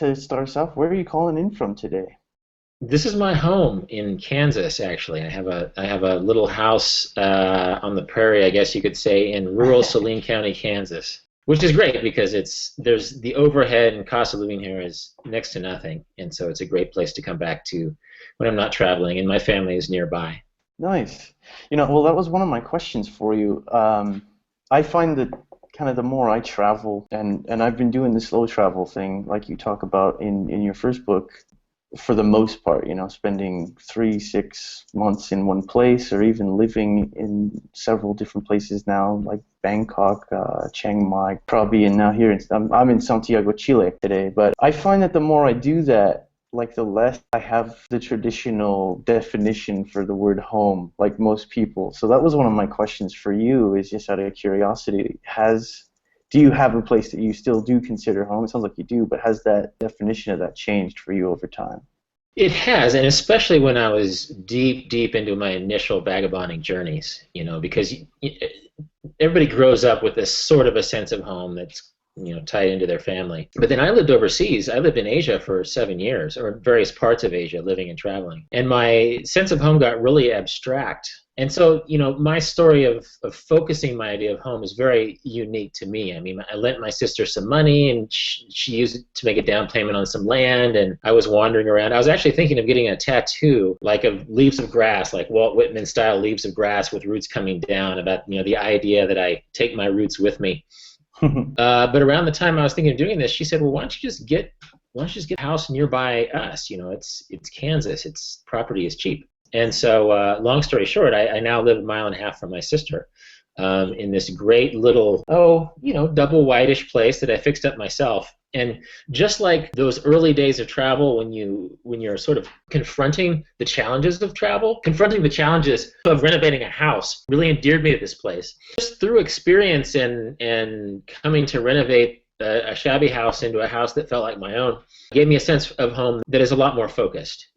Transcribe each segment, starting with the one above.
to start us off, where are you calling in from today? This is my home in Kansas, actually. I have a little house on the prairie, I guess you could say, in rural Saline County, Kansas, which is great because there's the overhead and cost of living here is next to nothing, and so it's a great place to come back to when I'm not traveling, and my family is nearby. Nice. Well, that was one of my questions for you. I find that kind of the more I travel, and I've been doing the slow travel thing, like you talk about in your first book, for the most part, spending 3, 6 months in one place, or even living in several different places now, like Bangkok, Chiang Mai, Krabi, and now here I'm in Santiago, Chile today. But I find that the more I do that, like the less I have the traditional definition for the word home, like most people. So that was one of my questions for you, is just out of curiosity, do you have a place that you still do consider home? It sounds like you do, but has that definition of that changed for you over time? It has, and especially when I was deep, deep into my initial vagabonding journeys, because everybody grows up with this sort of a sense of home that's tied into their family. But then I lived overseas. I lived in Asia for 7 years, or various parts of Asia, living and traveling. And my sense of home got really abstract. And so, my story of focusing my idea of home is very unique to me. I mean, I lent my sister some money, and she used it to make a down payment on some land, and I was wandering around. I was actually thinking of getting a tattoo, like of leaves of grass, like Walt Whitman style leaves of grass with roots coming down, about, the idea that I take my roots with me. But around the time I was thinking of doing this, she said, "Well, why don't you just get a house nearby us? It's Kansas. Its property is cheap." And so, long story short, I now live a mile and a half from my sister, in this great little, double whitish place that I fixed up myself. And just like those early days of travel, when you're sort of confronting the challenges of travel, confronting the challenges of renovating a house really endeared me to this place. Just through experience and coming to renovate a shabby house into a house that felt like my own, gave me a sense of home that is a lot more focused.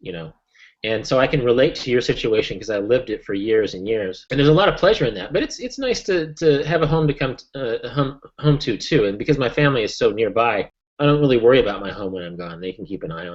And so I can relate to your situation because I lived it for years and years, and there's a lot of pleasure in that. But it's nice to have a home to come home to too. And because my family is so nearby, I don't really worry about my home when I'm gone. They can keep an eye on it.